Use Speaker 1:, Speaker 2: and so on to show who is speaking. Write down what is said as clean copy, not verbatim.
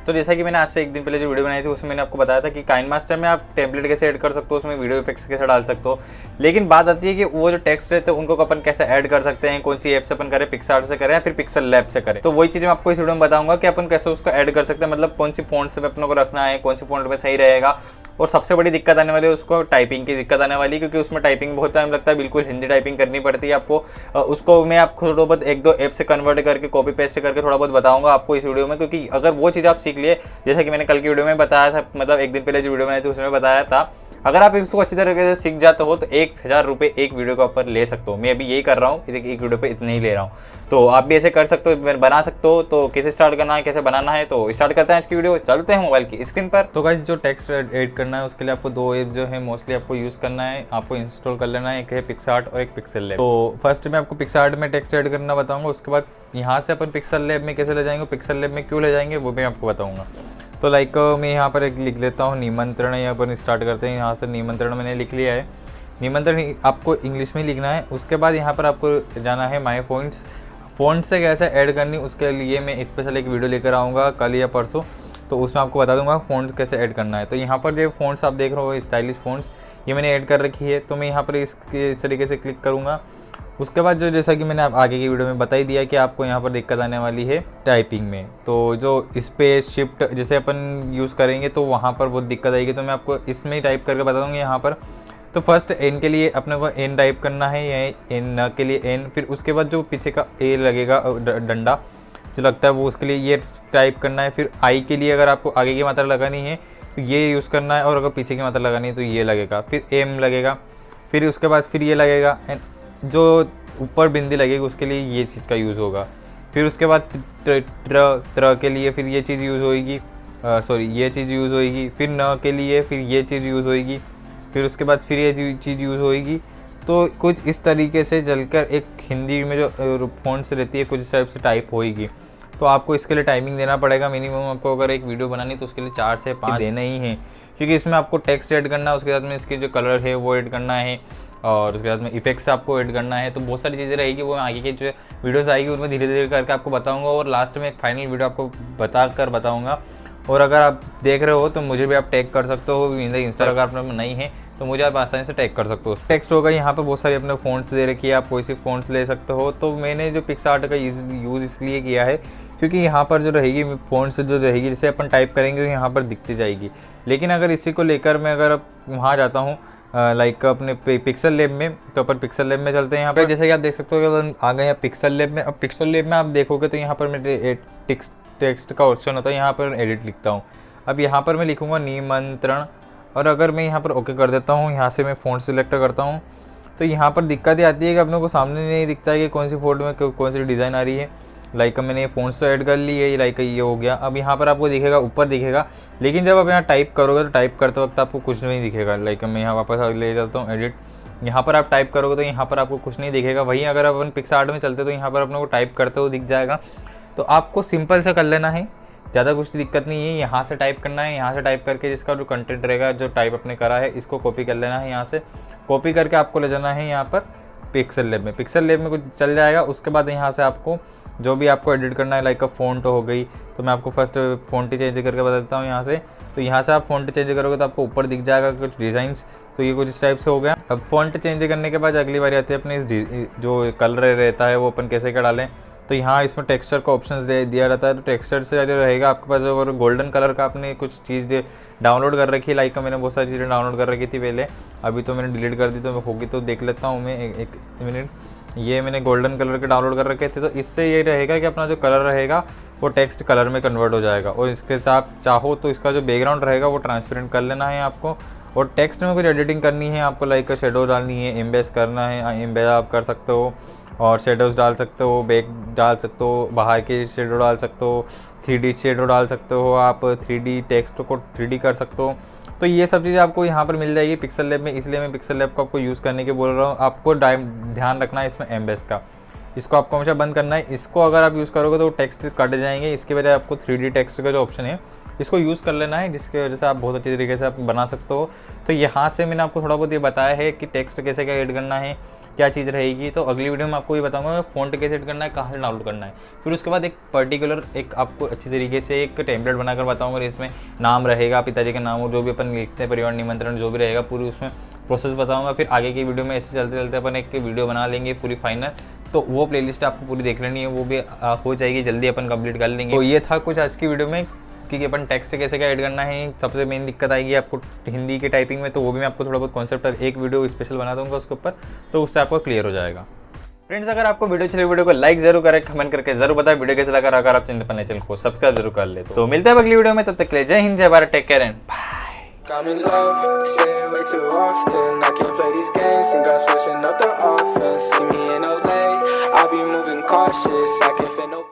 Speaker 1: तो जैसा कि मैंने आज से एक दिन पहले जो वीडियो बनाई थी उसमें मैंने आपको बताया था कि काइनमास्टर में आप टेम्पलेट कैसे ऐड कर सकते हो, उसमें वीडियो इफेक्ट्स कैसे डाल सकते हो। लेकिन बात आती है कि वो जो टेक्स्ट रहते हैं उनको अपन कैसे ऐड कर सकते हैं, कौन सी ऐप से अपन करें, पिक्सआर्ट से करें या फिर पिक्सल लैब से करें। तो वही चीज़ मैं आपको इस वीडियो में बताऊंगा कि अपन कैसे उसको ऐड कर सकते हैं, मतलब कौन सी फॉन्ट से अपनों को रखना है, कौन सी फॉन्ट में सही रहेगा। और सबसे बड़ी दिक्कत आने वाली है उसको टाइपिंग की दिक्कत आने वाली है, क्योंकि उसमें टाइपिंग बहुत टाइम लगता है, बिल्कुल हिंदी टाइपिंग करनी पड़ती है आपको। उसको मैं आपको थोड़ा बहुत एक दो ऐप से कन्वर्ट करके कॉपी पेस्ट करके थोड़ा बहुत बताऊंगा आपको इस वीडियो में, क्योंकि अगर वो चीज़ आप सीख लिए, जैसा कि मैंने कल की वीडियो में बताया था, मतलब एक दिन पहले जो वीडियो बनाई थी उसमें बताया था, अगर आप इसको अच्छी तरीके से सीख जाते हो तो 1000 रुपये एक वीडियो के ऊपर ले सकते हो। मैं अभी यही कर रहा हूँ, एक वीडियो पे इतने ही ले रहा हूँ, तो आप भी ऐसे कर सकते हो, बना सकते हो। तो कैसे स्टार्ट करना है, कैसे बनाना है, तो स्टार्ट करते हैं आज की वीडियो। चलते हैं मोबाइल की स्क्रीन पर। तो गाइस जो टेक्स्ट ऐड करना है उसके लिए आपको दो ऐप जो है मोस्टली आपको यूज़ करना है, आपको इंस्टॉल कर लेना है। एक है पिक्सआर्ट और एक पिक्सल लैब। तो फर्स्ट मैं आपको पिक्सआर्ट में टेक्स्ट ऐड करना बताऊँगा, उसके बाद यहाँ से अपन पिक्सल लैब में कैसे ले जाएंगे, पिक्सल लैब में क्यों ले जाएंगे वो मैं आपको बताऊँगा। तो लाइक मैं यहाँ पर एक लिख लेता हूँ निमंत्रण, यहाँ पर स्टार्ट करते हैं। यहाँ से निमंत्रण मैंने लिख लिया है। निमंत्रण आपको इंग्लिश में लिखना है। उसके बाद यहाँ पर आपको जाना है माय फ़ॉन्ट्स। फ़ॉन्ट से कैसे ऐड करनी उसके लिए मैं स्पेशल एक वीडियो लेकर आऊँगा कल या परसों, तो उसमें आपको बता दूंगा फ़ॉन्ट्स कैसे ऐड करना है। तो यहाँ पर जो फ़ॉन्ट्स आप देख रहे हो स्टाइलिश फ़ॉन्ट्स, ये मैंने ऐड कर रखी है। तो मैं यहाँ पर इस तरीके से क्लिक करूँगा। उसके बाद जो जैसा कि मैंने आगे की वीडियो में बता ही दिया कि आपको यहाँ पर दिक्कत आने वाली है टाइपिंग में, तो जो स्पेस शिफ्ट जैसे अपन यूज़ करेंगे तो वहाँ पर बहुत दिक्कत आएगी। तो मैं आपको इसमें ही टाइप करके बता दूँगा यहाँ पर। तो फर्स्ट एन के लिए अपने को एन टाइप करना है, या एन के लिए एन, फिर उसके बाद जो पीछे का ए लगेगा डंडा जो लगता है वो उसके लिए ये टाइप करना है। फिर आई के लिए अगर आपको आगे की मात्रा लगानी है तो ये यूज़ करना है, और अगर पीछे की मात्रा लगानी है तो ये लगेगा। फिर एम लगेगा, फिर उसके बाद फिर ये लगेगा, जो ऊपर बिंदी लगेगी उसके लिए ये चीज़ का यूज़ होगा। फिर उसके बाद त्र के लिए फिर ये चीज़ यूज़ होएगी, सॉरी ये चीज़ यूज़ होएगी। फिर न के लिए फिर ये चीज़ यूज़ होएगी, फिर उसके बाद फिर ये चीज़ यूज़ होएगी। तो कुछ इस तरीके से चलकर एक हिंदी में जो फ़ॉन्ट्स रहती है कुछ इस टाइप से टाइप होएगी। तो आपको इसके लिए टाइमिंग देना पड़ेगा मिनिमम। आपको अगर एक वीडियो बनानी तो उसके लिए 4 से 5 देना ही है, क्योंकि इसमें आपको टेक्स्ट ऐड करना है, उसके साथ में इसके जो कलर है वो ऐड करना है, और उसके बाद में इफेक्ट्स आपको ऐड करना है। तो बहुत सारी चीज़ें रहेगी, वो आगे की जो वीडियोस आएगी उनमें धीरे धीरे करके आपको बताऊंगा, और लास्ट में एक फाइनल वीडियो आपको बताऊंगा। और अगर आप देख रहे हो तो मुझे भी आप टैग कर सकते हो, इंस्टाग्राम पर नहीं है तो मुझे आप आसानी से टैग कर सकते हो। टेक्स्ट होगा, यहाँ पर बहुत सारी अपने फ़ॉन्ट्स दे रखी है, आप कोई सी फ़ॉन्ट्स ले सकते हो। तो मैंने जो पिक्सआर्ट का यूज़ इसलिए किया है क्योंकि यहाँ पर जो रहेगी फ़ॉन्ट्स जो रहेगी जैसे अपन टाइप करेंगे तो यहाँ पर दिखती जाएगी। लेकिन अगर इसी को लेकर मैं अगर वहाँ जाता हूँ लाइक अपने पिक्सल लैब में, तो अपन पिक्सल लैब में चलते हैं। यहाँ पर जैसे कि आप देख सकते हो कि आ गए हैं पिक्सल लैब में। अब पिक्सल लैब में आप देखोगे तो यहाँ पर मेरे टेक्स्ट का ऑप्शन होता है, यहाँ पर एडिट लिखता हूँ। अब यहाँ पर मैं लिखूँगा निमंत्रण, और अगर मैं यहाँ पर ओके कर देता हूँ, यहाँ से मैं फ़ॉन्ट सिलेक्ट करता हूँ, तो यहाँ पर दिक्कत ये आती है कि अपने को सामने नहीं दिखता है कि कौन सी फ़ॉन्ट में कौन सी डिज़ाइन आ रही है। लाइक मैंने ये फ़ॉन्ट्स तो ऐड कर ली है, लाइक ये हो गया। अब यहाँ पर आपको दिखेगा, ऊपर दिखेगा, लेकिन जब आप यहाँ टाइप करोगे तो टाइप करते वक्त आपको कुछ नहीं दिखेगा। लाइक मैं यहाँ वापस ले जाता हूँ एडिट, यहाँ पर आप टाइप करोगे तो यहाँ पर आपको कुछ नहीं दिखेगा। वहीं अगर अपन पिक्सआर्ट में चलते तो यहाँ पर अपने को टाइप करते हुए दिख जाएगा। तो आपको सिंपल से कर लेना है, ज़्यादा कुछ दिक्कत नहीं है। यहाँ से टाइप करना है, यहाँ से टाइप करके जिसका जो कंटेंट रहेगा, जो टाइप आपने करा है, इसको कॉपी कर लेना है। यहाँ से कॉपी करके आपको ले जाना है यहाँ पर पिक्सल लैब में। पिक्सल लैब में कुछ चल जाएगा। उसके बाद यहाँ से आपको जो भी आपको एडिट करना है, लाइक फ़ॉन्ट हो गई, तो मैं आपको फर्स्ट फ़ॉन्ट चेंज करके बता देता हूँ यहाँ से। तो यहाँ से आप फ़ॉन्ट चेंज करोगे तो आपको ऊपर दिख जाएगा कुछ डिज़ाइंस। तो ये कुछ इस टाइप से हो गया। अब फ़ॉन्ट चेंज करने के बाद अगली बार आती है अपने जो कलर रहता है वो अपन कैसे का डालें। तो यहाँ इसमें टेक्सचर का ऑप्शन दिया रहता है। तो टेक्सचर से जो रहेगा आपके पास, अगर गोल्डन कलर का आपने कुछ चीज़ डाउनलोड कर रखी है, लाइक मैंने बहुत सारी चीज़ें डाउनलोड कर रखी थी पहले, अभी तो मैंने डिलीट कर दी, तो होगी तो देख लेता हूँ मैं एक मिनट। ये मैंने गोल्डन कलर के डाउनलोड कर रखे थे। तो इससे ये रहेगा कि अपना जो कलर रहेगा वो टेक्स्ट कलर में कन्वर्ट हो जाएगा। और इसके साथ चाहो तो इसका जो बैकग्राउंड रहेगा वो ट्रांसपेरेंट कर लेना है आपको। और टेक्स्ट में कुछ एडिटिंग करनी है आपको, लाइक शेडो डालनी है, एम्बेस करना है, एम्बेस आप कर सकते हो, और शेडोज़ डाल सकते हो, बैक डाल सकते हो, बाहर के शेडो डाल सकते हो, 3D शेडो डाल सकते हो, आप 3D टेक्स्ट को 3D कर सकते हो। तो ये सब चीज़ें आपको यहाँ पर मिल जाएगी पिक्सल लैब में। इसलिए मैं पिक्सल लैब को आपको यूज़ करने के बोल रहा हूँ। आपको ध्यान रखना है इसमें एम्बेस का। इसको आपको हमेशा बंद करना है। इसको अगर आप यूज़ करोगे तो टेक्स्ट कट जाएंगे, इसके बजाय आपको 3D टेक्स्ट का जो ऑप्शन है इसको यूज़ कर लेना है, जिसकी वजह से आप बहुत अच्छी तरीके से आप बना सकते हो। तो यहाँ से मैंने आपको थोड़ा बहुत ये बताया है कि टेक्स्ट कैसे क्या ऐड करना है, क्या चीज़ रहेगी। तो अगली वीडियो में आपको ये बताऊंगा फ़ॉन्ट कैसे ऐड करना है, कहाँ से डाउनलोड करना है। फिर उसके बाद एक पर्टिकुलर एक आपको अच्छी तरीके से एक टेम्पलेट बनाकर बताऊंगा, इसमें नाम रहेगा, पिताजी का नाम और जो भी अपन लिखते हैं, परिवार निमंत्रण जो भी रहेगा, पूरी उसमें प्रोसेस बताऊंगा। फिर आगे की वीडियो में ऐसे चलते चलते अपन एक वीडियो बना लेंगे पूरी फाइनल। तो वो प्लेलिस्ट आपको पूरी देख लेनी है, वो भी हो जाएगी जल्दी, अपन कंप्लीट कर लेंगे। तो ये था कुछ आज की वीडियो में कि अपन टेक्स्ट कैसे क्या ऐड करना है। सबसे मेन दिक्कत आएगी आपको हिंदी के टाइपिंग में, तो वो भी मैं आपको थोड़ा बहुत कॉन्सेप्ट एक वीडियो स्पेशल बना दूंगा उसके ऊपर, तो उससे आपको क्लियर हो जाएगा। फ्रेंड्स, अगर आपको वीडियो चले, वीडियो को लाइक जरूर करें, कमेंट करके जरूर बताएं वीडियो कैसे लगा। अगर आप चैनल को सब्सक्राइब जरूर कर ले। तो मिलते हैं अगली वीडियो में, तब तक के लिए जय हिंद, जय Bharat, take care and bye.
Speaker 2: I'm in love, say it way too often. I can't play these games, think I'm switching up the offense. See me in LA, I'll be moving cautious. I can fit no